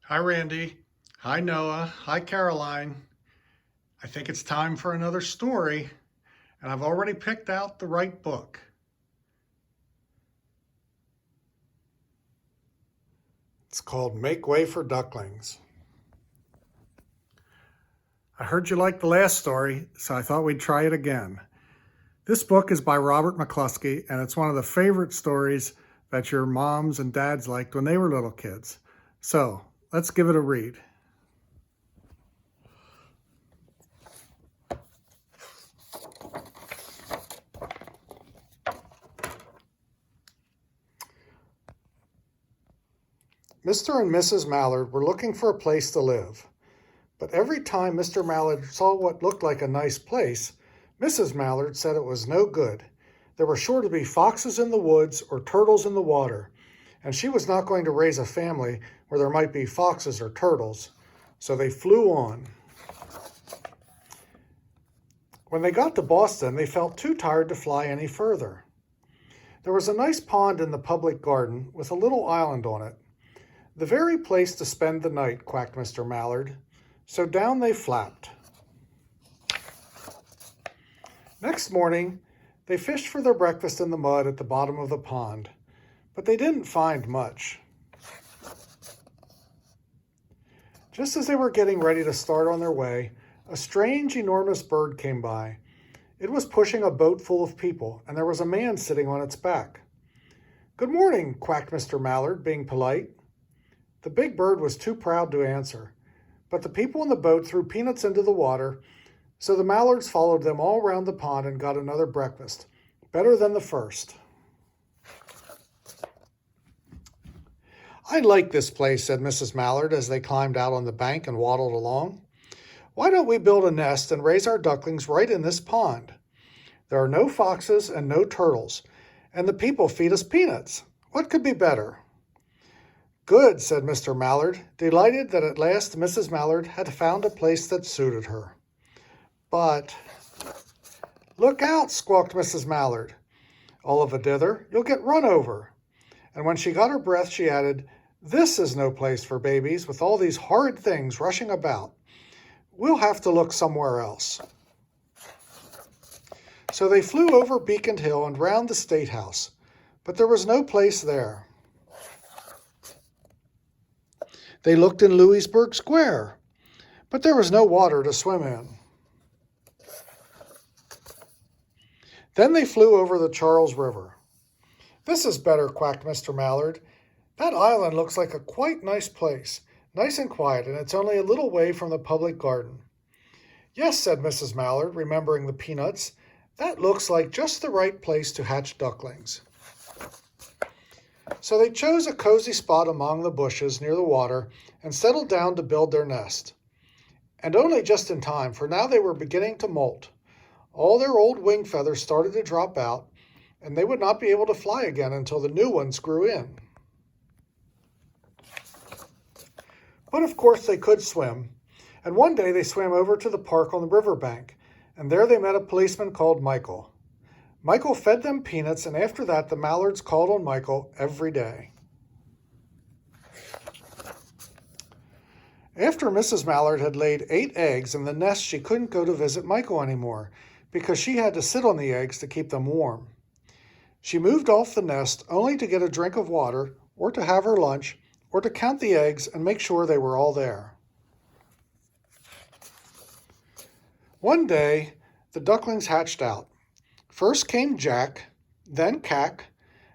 Hi, Randy. Hi, Noah. Hi, Caroline. I think it's time for another story, and I've already picked out the right book. It's called Make Way for Ducklings. I heard you liked the last story, so I thought we'd try it again. This book is by Robert McCloskey, and it's one of the favorite stories that your moms and dads liked when they were little kids. So let's give it a read. Mr. and Mrs. Mallard were looking for a place to live. But every time Mr. Mallard saw what looked like a nice place, Mrs. Mallard said it was no good. There were sure to be foxes in the woods or turtles in the water, and she was not going to raise a family where there might be foxes or turtles. So they flew on. When they got to Boston, they felt too tired to fly any further. There was a nice pond in the public garden with a little island on it. The very place to spend the night, quacked Mr. Mallard. So down they flapped. Next morning, they fished for their breakfast in the mud at the bottom of the pond, but they didn't find much. Just as they were getting ready to start on their way, a strange, enormous bird came by. It was pushing a boat full of people, and there was a man sitting on its back. "Good morning," quacked Mr. Mallard, being polite. The big bird was too proud to answer, but the people in the boat threw peanuts into the water, so the mallards followed them all round the pond and got another breakfast, better than the first. "I like this place," said Mrs. Mallard as they climbed out on the bank and waddled along. "Why don't we build a nest and raise our ducklings right in this pond? There are no foxes and no turtles, and the people feed us peanuts. What could be better?" "Good," said Mr. Mallard, delighted that at last Mrs. Mallard had found a place that suited her. But, "Look out," squawked Mrs. Mallard. "All of a dither, you'll get run over." And when she got her breath, she added, "This is no place for babies with all these horrid things rushing about. We'll have to look somewhere else." So they flew over Beacon Hill and round the State House, but there was no place there. They looked in Louisburg Square, but there was no water to swim in. Then they flew over the Charles River. "This is better," quacked Mr. Mallard. "That island looks like a quite nice place, nice and quiet, and it's only a little way from the public garden." "Yes," said Mrs. Mallard, remembering the peanuts. "That looks like just the right place to hatch ducklings." So they chose a cozy spot among the bushes near the water and settled down to build their nest. And only just in time, for now they were beginning to molt. All their old wing feathers started to drop out, and they would not be able to fly again until the new ones grew in. But of course they could swim, and one day they swam over to the park on the riverbank, and there they met a policeman called Michael. Michael fed them peanuts, and after that the mallards called on Michael every day. After Mrs. Mallard had laid 8 eggs in the nest, she couldn't go to visit Michael anymore because she had to sit on the eggs to keep them warm. She moved off the nest only to get a drink of water or to have her lunch or to count the eggs and make sure they were all there. One day, the ducklings hatched out. First came Jack, then Cack,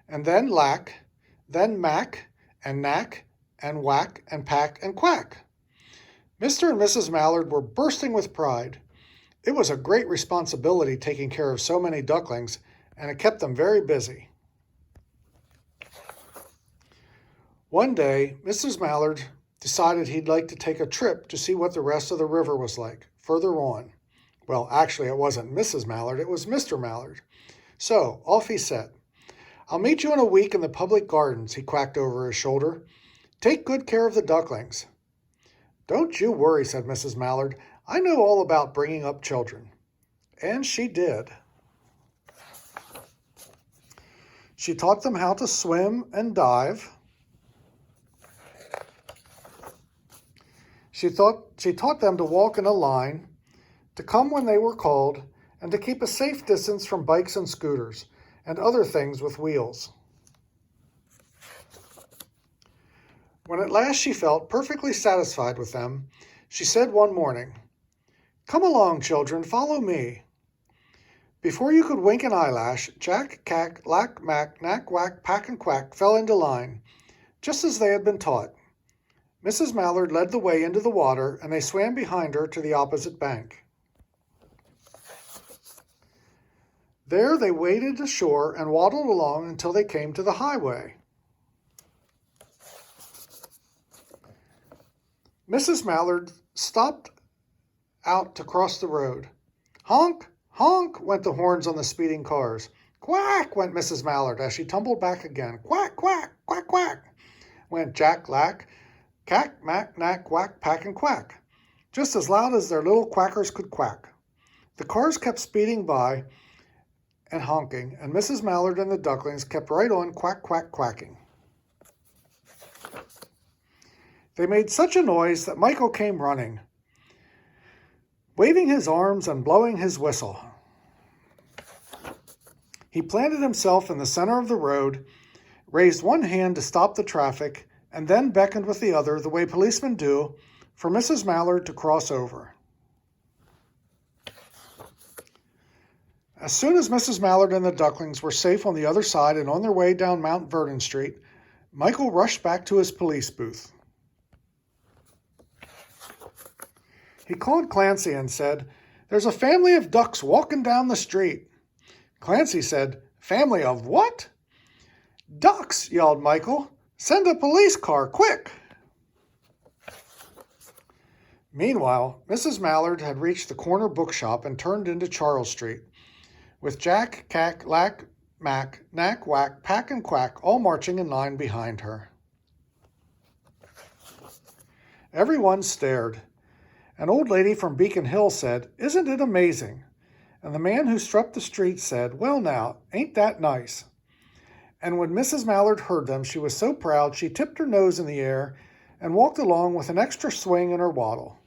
and then Lack, then Mack, and Knack, and Whack, and Pack, and Quack. Mr. and Mrs. Mallard were bursting with pride. It was a great responsibility taking care of so many ducklings, and it kept them very busy. One day, Mrs. Mallard decided he'd like to take a trip to see what the rest of the river was like, further on. Well, actually, it wasn't Mrs. Mallard, it was Mr. Mallard. So, off he set. "I'll meet you in a week in the public gardens," he quacked over his shoulder. "Take good care of the ducklings." "Don't you worry," said Mrs. Mallard. "I know all about bringing up children." And she did. She taught them how to swim and dive, She taught them to walk in a line, to come when they were called, and to keep a safe distance from bikes and scooters and other things with wheels. When at last she felt perfectly satisfied with them, she said one morning, "Come along, children, follow me." Before you could wink an eyelash, Jack, Cack, Lack, Mack, Knack, Whack, Pack, and Quack fell into line, just as they had been taught. Mrs. Mallard led the way into the water, and they swam behind her to the opposite bank. There they waded ashore and waddled along until they came to the highway. Mrs. Mallard stopped out to cross the road. Honk, honk went the horns on the speeding cars. Quack went Mrs. Mallard as she tumbled back again. Quack, quack, quack, quack went Jack, Lack, Cack, Mack, Knack, Whack, Pack, and Quack, just as loud as their little quackers could quack. The cars kept speeding by and honking, and Mrs. Mallard and the ducklings kept right on quack, quack, quacking. They made such a noise that Michael came running, waving his arms and blowing his whistle. He planted himself in the center of the road, raised one hand to stop the traffic, and then beckoned with the other, the way policemen do, for Mrs. Mallard to cross over. As soon as Mrs. Mallard and the ducklings were safe on the other side and on their way down Mount Vernon Street, Michael rushed back to his police booth. He called Clancy and said, "There's a family of ducks walking down the street." Clancy said, "Family of what?" "Ducks," yelled Michael. "Send a police car, quick!" Meanwhile, Mrs. Mallard had reached the corner bookshop and turned into Charles Street, with Jack, Cack, Lack, Mack, Knack, Whack, Pack, and Quack all marching in line behind her. Everyone stared. An old lady from Beacon Hill said, "Isn't it amazing?" And the man who swept the street said, "Well now, ain't that nice?" And when Mrs. Mallard heard them, she was so proud she tipped her nose in the air and walked along with an extra swing in her waddle.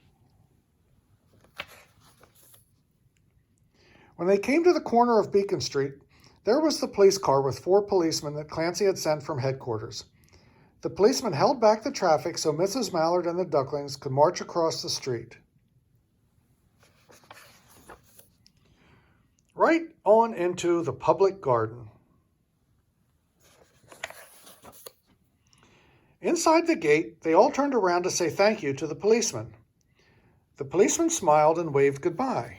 When they came to the corner of Beacon Street, there was the police car with 4 policemen that Clancy had sent from headquarters. The policemen held back the traffic so Mrs. Mallard and the ducklings could march across the street. Right on into the public garden. Inside the gate, they all turned around to say thank you to the policeman. The policeman smiled and waved goodbye.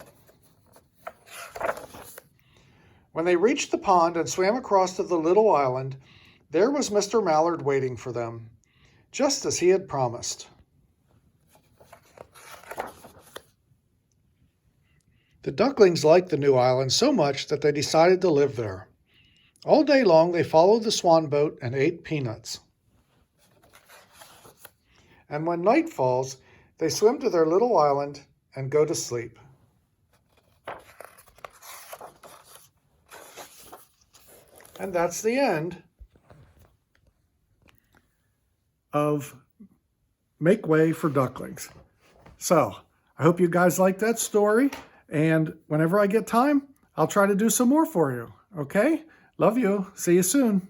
When they reached the pond and swam across to the little island, there was Mr. Mallard waiting for them, just as he had promised. The ducklings liked the new island so much that they decided to live there. All day long they followed the swan boat and ate peanuts. And when night falls, they swim to their little island and go to sleep. And that's the end of Make Way for Ducklings. So, I hope you guys like that story. And whenever I get time, I'll try to do some more for you. Okay? Love you. See you soon.